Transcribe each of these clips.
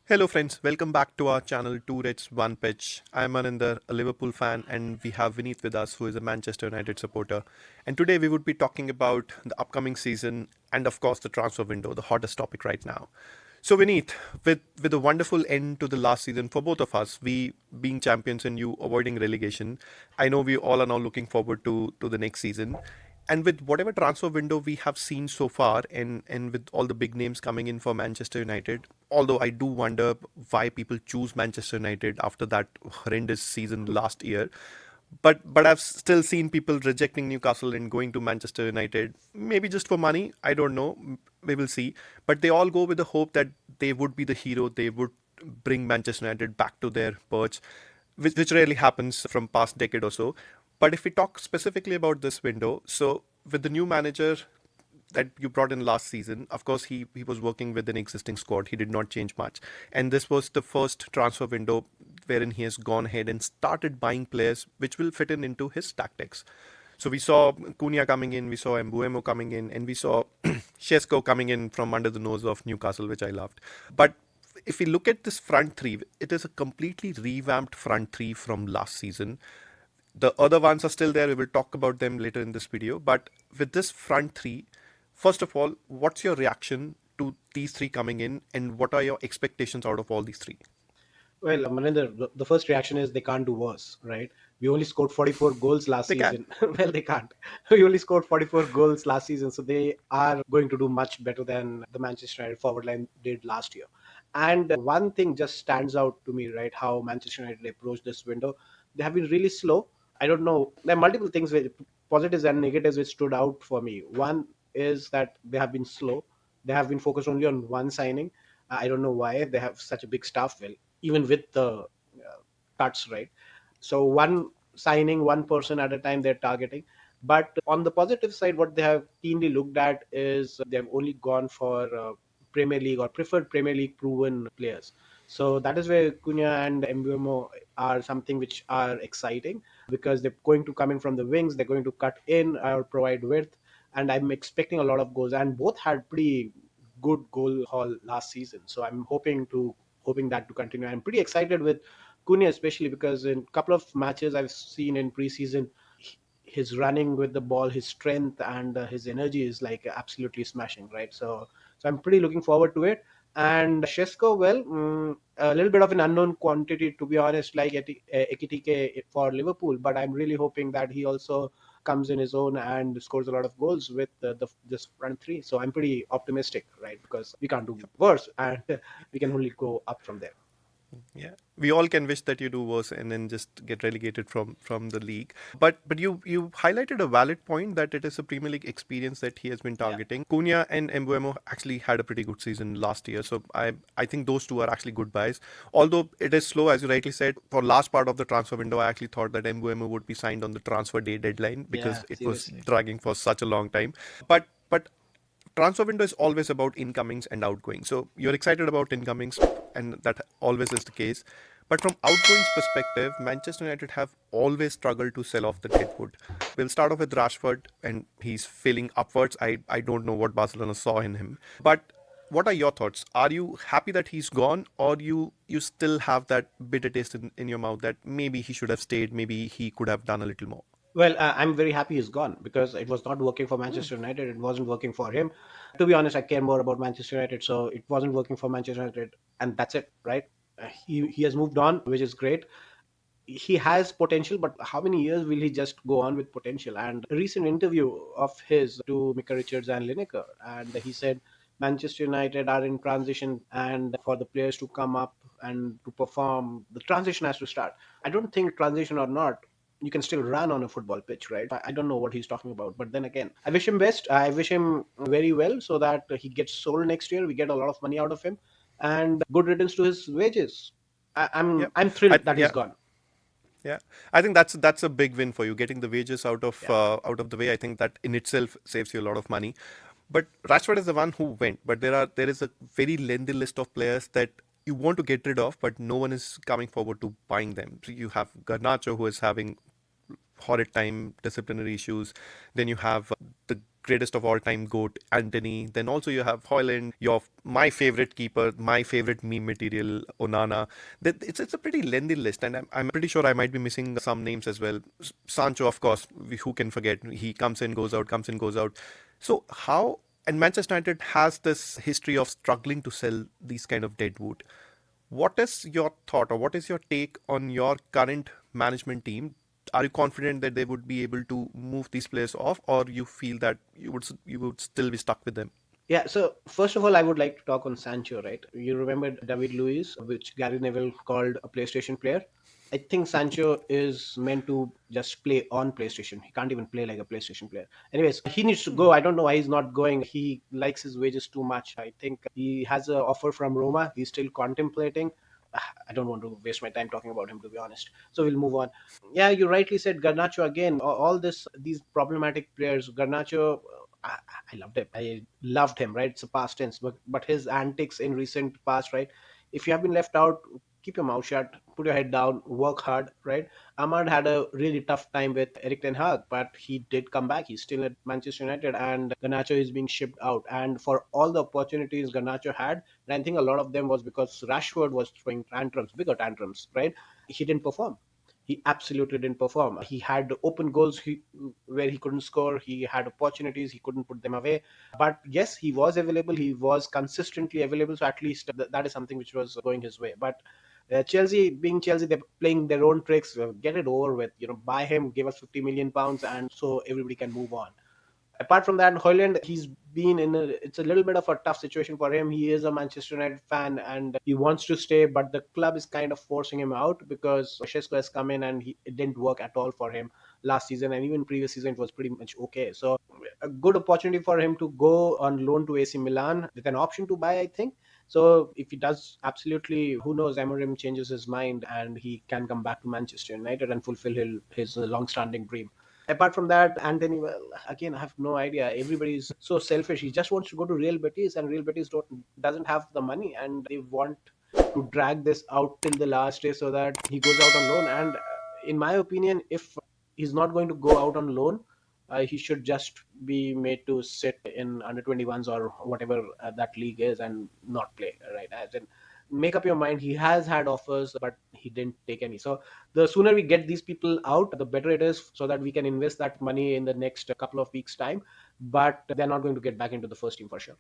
Hello, friends. Welcome back to our channel, Two Reds, One Pitch. I'm Maninder, a Liverpool fan, and we have Vineet with us, who is a Manchester United supporter. And today we would be talking about the upcoming season and, of course, the transfer window, the hottest topic right now. So, Vineet, with a wonderful end to the last season for both of us, we being champions and you avoiding relegation, I know we all are now looking forward to the next season. And with whatever transfer window we have seen so far, and with all the big names coming in for Manchester United, although I do wonder why people choose Manchester United after that horrendous season last year. But I've still seen people rejecting Newcastle and going to Manchester United, maybe just for money. I don't know. We will see. But they all go with the hope that they would be the hero. They would bring Manchester United back to their perch, which rarely happens from past decade or so. But if we talk specifically about this window, so with the new manager that you brought in last season, of course, he was working with an existing squad. He did not change much. And this was the first transfer window wherein he has gone ahead and started buying players which will fit in into his tactics. So we saw Cunha coming in, we saw Mbeumo coming in, and we saw Šeško coming in from under the nose of Newcastle, which I loved. But if we look at this front three, it is a completely revamped front three from last season. The other ones are still there. We will talk about them later in this video. But with this front three, first of all, what's your reaction to these three coming in, and what are your expectations out of all these three? Well, Maninder, the first reaction is they can't do worse, right? We only scored 44 goals last They can. season. Well, they can't. We only scored 44 goals last season, so they are going to do much better than the Manchester United forward line did last year. And one thing just stands out to me, right? How Manchester United approached this window. They have been really slow. I don't know. There are multiple things, positives and negatives, which stood out for me. One is that they have been slow. They have been focused only on one signing. I don't know why they have such a big staff. Well, even with the cuts, right? So one signing, one person at a time they're targeting. But on the positive side, what they have keenly looked at is they have only gone for Premier League or preferred Premier League proven players. So that is where Cunha and Mbeumo are something which are exciting because they're going to come in from the wings, they're going to cut in or provide width, and I'm expecting a lot of goals. And both had pretty good goal haul last season, so I'm hoping that to continue. I'm pretty excited with Cunha, especially because in a couple of matches I've seen in preseason, his running with the ball, his strength, and his energy is like absolutely smashing, right? So I'm pretty looking forward to it. And Šeško, well, a little bit of an unknown quantity, to be honest, like Ekitike for Liverpool. But I'm really hoping that he also comes in his own and scores a lot of goals with this front three. So I'm pretty optimistic, right? Because we can't do worse, and we can only go up from there. Yeah, we all can wish that you do worse and then just get relegated from the league. But you highlighted a valid point that it is a Premier League experience that he has been Yeah. targeting. Cunha and Mbeumo actually had a pretty good season last year, so I think those two are actually good buys. Although it is slow, as you rightly said, for last part of the transfer window, I actually thought that Mbeumo would be signed on the transfer day deadline because Yeah, it was seriously. dragging for such a long time. But transfer window is always about incomings and outgoings. So you're excited about incomings, and that always is the case. But from outgoings perspective, Manchester United have always struggled to sell off the Deadwood. We'll start off with Rashford, and he's feeling upwards. I don't know what Barcelona saw in him. But what are your thoughts? Are you happy that he's gone, or you still have that bitter taste in your mouth that maybe he should have stayed, maybe he could have done a little more? Well, I'm very happy he's gone because it was not working for Hmm. Manchester United. It wasn't working for him. To be honest, I care more about Manchester United, so it wasn't working for Manchester United, and that's it, right? He has moved on, which is great. He has potential, but how many years will he just go on with potential? And a recent interview of his to Mika Richards and Lineker, and he said Manchester United are in transition, and for the players to come up and to perform, the transition has to start. I don't think transition or not, you can still run on a football pitch, right? I don't know what he's talking about, but then again, I wish him best. I wish him very well so that he gets sold next year. We get a lot of money out of him, and good riddance to his wages. Yeah, I'm thrilled that he's yeah. gone. Yeah, I think that's a big win for you. Getting the wages Yeah. out of the way, I think that in itself saves you a lot of money. But Rashford is the one who went. But there is a very lengthy list of players that you want to get rid of, but no one is coming forward to buying them. So you have Garnacho, who is having horrid time, disciplinary issues. Then you have the greatest of all time GOAT, Antony. Then also you have Hoyland, your my favorite keeper, my favorite meme material, Onana. It's a pretty lengthy list, and I'm pretty sure I might be missing some names as well. Sancho, of course, who can forget? He comes in, goes out, comes in, goes out. So how? And Manchester United has this history of struggling to sell these kind of deadwood. What is your thought or what is your take on your current management team? Are you confident that they would be able to move these players off, or you feel that you would still be stuck with them? Yeah, so first of all, I would like to talk on Sancho, right? You remember David Luiz, which Gary Neville called a PlayStation player? I think Sancho is meant to just play on PlayStation. He can't even play like a PlayStation player. Anyways, he needs to go. I don't know why he's not going. He likes his wages too much. I think he has an offer from Roma. He's still contemplating. I don't want to waste my time talking about him, to be honest. So we'll move on. Yeah, you rightly said Garnacho again. All these problematic players. Garnacho, I, I loved him. I loved him. Right, it's a past tense, but his antics in recent past, right? If you have been left out, keep your mouth shut, put your head down, work hard, right? Ahmad had a really tough time with Eric Ten Hag, but he did come back. He's still at Manchester United, and Garnacho is being shipped out. And for all the opportunities Garnacho had, and I think a lot of them was because Rashford was throwing tantrums, bigger tantrums, right? He didn't perform. He absolutely didn't perform. He had open goals where he couldn't score. He had opportunities, he couldn't put them away. But yes, he was available. He was consistently available. So at least that is something which was going his way. But Chelsea, being Chelsea, they're playing their own tricks. Get it over with. Buy him, give us 50 million pounds, and so everybody can move on. Apart from that, Hoyland, he's been it's a little bit of a tough situation for him. He is a Manchester United fan and he wants to stay, but the club is kind of forcing him out because Šeško has come in and it didn't work at all for him last season, and even previous season it was pretty much okay. So a good opportunity for him to go on loan to AC Milan with an option to buy, I think. So if he does, absolutely, who knows, Amorim changes his mind and he can come back to Manchester United and fulfill his long-standing dream. Apart from that, Anthony, well, again, I have no idea. Everybody's so selfish. He just wants to go to Real Betis, and Real Betis doesn't have the money, and they want to drag this out till the last day so that he goes out on loan. And in my opinion, if he's not going to go out on loan, he should just be made to sit in under 21s or whatever that league is and not play, right? As in, make up your mind. He has had offers, but he didn't take any. So the sooner we get these people out, the better it is, so that we can invest that money in the next couple of weeks' time. But they're not going to get back into the first team for sure.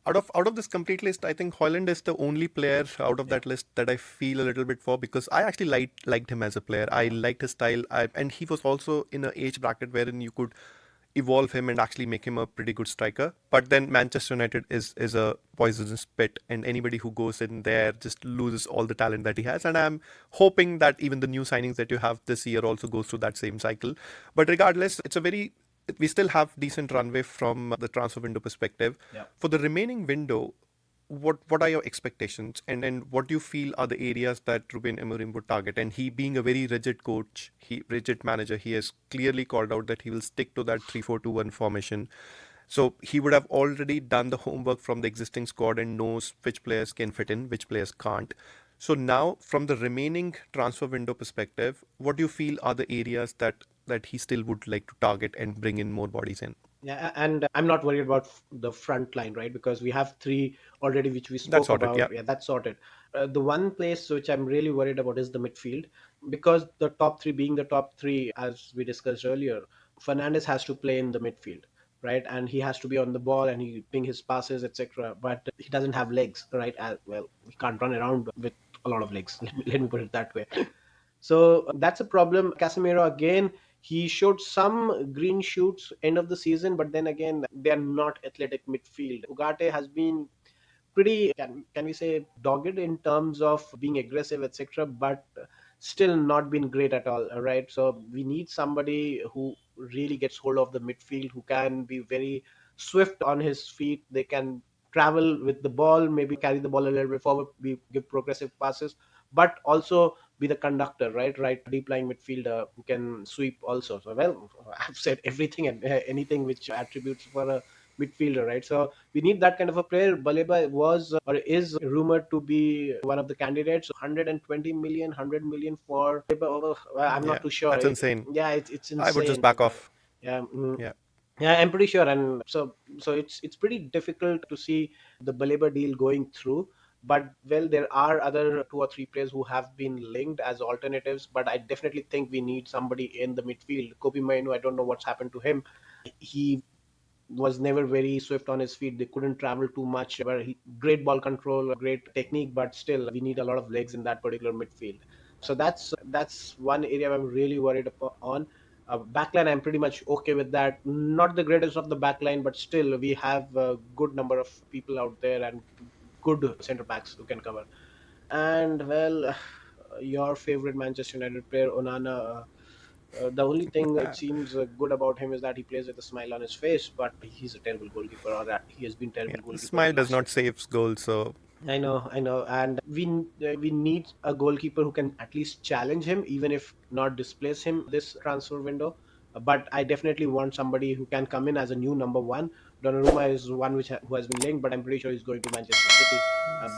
Out of this complete list, I think Hoyland is the only player out of Yeah. that list that I feel a little bit for because I actually liked him as a player. I liked his style, and he was also in an age bracket wherein you could evolve him and actually make him a pretty good striker. But then Manchester United is a poisonous pit, and anybody who goes in there just loses all the talent that he has. And I'm hoping that even the new signings that you have this year also goes through that same cycle. But regardless, we still have decent runway from the transfer window perspective. Yeah. For the remaining window, what are your expectations and what do you feel are the areas that Ruben Amorim would target? And he being a very rigid coach, he rigid manager, he has clearly called out that he will stick to that 3-4-2-1 formation. So he would have already done the homework from the existing squad and knows which players can fit in, which players can't. So now, from the remaining transfer window perspective, what do you feel are the areas that he still would like to target and bring in more bodies in? Yeah, and I'm not worried about the front line, right? Because we have three already, which we That's spoke sorted, about. yeah. Yeah, that's sorted. The one place which I'm really worried about is the midfield, because the top three, being the top three, as we discussed earlier, Fernandez has to play in the midfield, right? And he has to be on the ball and he ping his passes, etc. But he doesn't have legs, right? As well, he can't run around with a lot of legs. Let me put it that way. So that's a problem. Casemiro again, he showed some green shoots end of the season, but then again, they are not athletic midfield. Ugarte has been pretty, can we say, dogged in terms of being aggressive, etc., but still not been great at all, right? So we need somebody who really gets hold of the midfield, who can be very swift on his feet. They can travel with the ball, maybe carry the ball a little bit forward, give progressive passes, but also be the conductor, right? Deep lying midfielder who can sweep also. So, well, I've said everything and anything which attributes for a midfielder, right? So we need that kind of a player. Baleba was or is rumored to be one of the candidates. 120 million, 100 million for Baleba. I'm Yeah, not too sure. that's insane. Yeah, it's I would just insane. back off. Yeah. Yeah. Yeah, I'm pretty sure, and so it's pretty difficult to see the Baleba deal going through. But well, there are other two or three players who have been linked as alternatives. But I definitely think we need somebody in the midfield. Kobe Mainu, I don't know what's happened to him. He was never very swift on his feet. They couldn't travel too much. Where great ball control, great technique, but still we need a lot of legs in that particular midfield. So that's one area I'm really worried on. Backline, I'm pretty much okay with that. Not the greatest of the backline, but still we have a good number of people out there and good center backs who can cover. And well, your favorite Manchester United player, Onana. The only thing it seems good about him is that he plays with a smile on his face, but he's a terrible goalkeeper, or that he has been Yeah, terrible the goalkeeper in smile the does last not year. save goals, so I know, and we need a goalkeeper who can at least challenge him, even if not displace him this transfer window. But I definitely want somebody who can come in as a new number one. Donnarumma is one who has been linked, but I'm pretty sure he's going to Manchester City.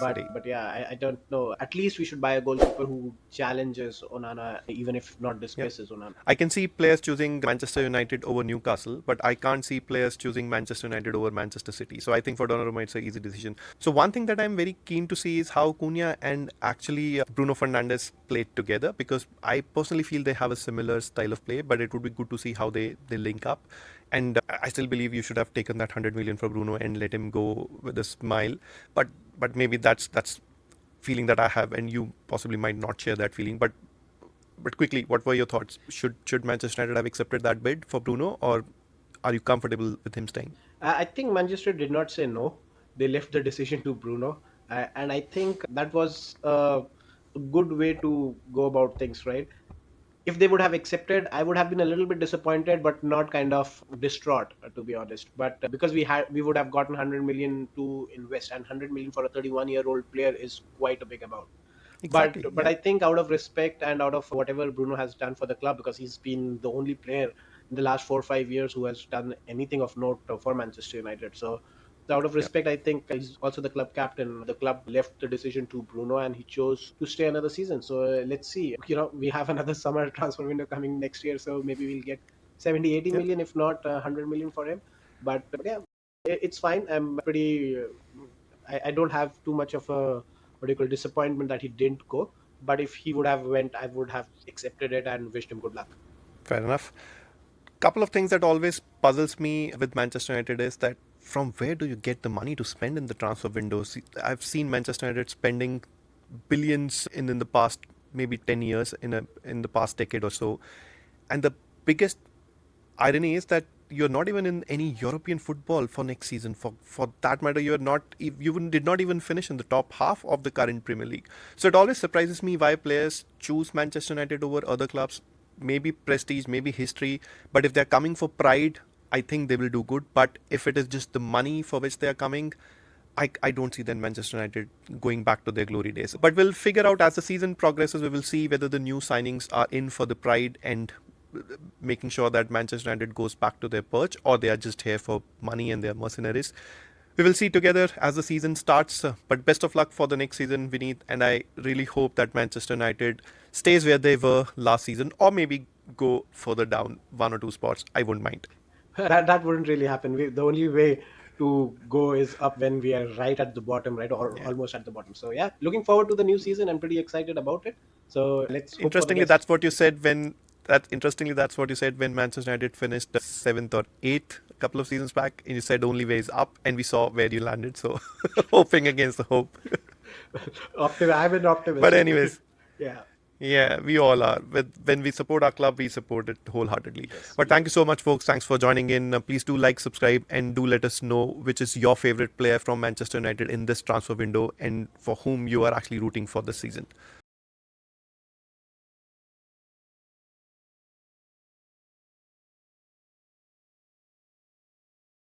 City. But yeah, I don't know. At least we should buy a goalkeeper who challenges Onana, even if not Yeah. displaces Onana. I can see players choosing Manchester United over Newcastle, but I can't see players choosing Manchester United over Manchester City. So I think for Donnarumma, it's an easy decision. So one thing that I'm very keen to see is how Cunha and actually Bruno Fernandes played together, because I personally feel they have a similar style of play, but it would be good to see how they link up. And I still believe you should have taken that 100 million for Bruno and let him go with a smile. But maybe that's feeling that I have, and you possibly might not share that feeling. But quickly, what were your thoughts? Should Manchester United have accepted that bid for Bruno, or are you comfortable with him staying? I think Manchester did not say no. They left the decision to Bruno, and I think that was a good way to go about things, right? If they would have accepted, I would have been a little bit disappointed, but not kind of distraught, to be honest. But because we would have gotten 100 million to invest, and 100 million for a 31-year-old player is quite a big amount. Exactly. But Yeah. I think out of respect and out of whatever Bruno has done for the club, because he's been the only player in the last 4 or 5 years who has done anything of note for Manchester United. So out of Yeah. respect, I think he's also the club captain. The club left the decision to Bruno, and he chose to stay another season. So let's see. We have another summer transfer window coming next year, so maybe we'll get 70, 80 Yeah. million, if not 100 million for him. But yeah, it's fine. I'm pretty. I don't have too much of a particular disappointment that he didn't go. But if he would have went, I would have accepted it and wished him good luck. Fair enough. Couple of things that always puzzles me with Manchester United is that from where do you get the money to spend in the transfer windows? I've seen Manchester United spending billions in the past maybe 10 years, in the past decade or so, and the biggest irony is that you're not even in any European football for next season. For that matter, you're not. Did not even finish in the top half of the current Premier League. So it always surprises me why players choose Manchester United over other clubs. Maybe prestige, maybe history, but if they're coming for pride, I think they will do good. But if it is just the money for which they are coming, I don't see then Manchester United going back to their glory days. But we'll figure out as the season progresses. We will see whether the new signings are in for the pride and making sure that Manchester United goes back to their perch, or they are just here for money and they are mercenaries. We will see together as the season starts. But best of luck for the next season, Vineet. And I really hope that Manchester United stays where they were last season, or maybe go further down one or two spots. I wouldn't mind. That wouldn't really happen. The only way to go is up when we are right at the bottom, right, or Yeah. almost at the bottom. So yeah, looking forward to the new season. I'm pretty excited about it. So let's hope for the Interestingly, best. that's what you said when that's what you said when Manchester United finished seventh or eighth a couple of seasons back, and you said only way is up, and we saw where you landed. So hoping against the hope. I'm an But optimist. anyways, Yeah. yeah, we all are. When we support our club, we support it wholeheartedly. Yes, But we thank do. you so much, folks. Thanks for joining in. Please do like, subscribe, and do let us know which is your favorite player from Manchester United in this transfer window and for whom you are actually rooting for this season.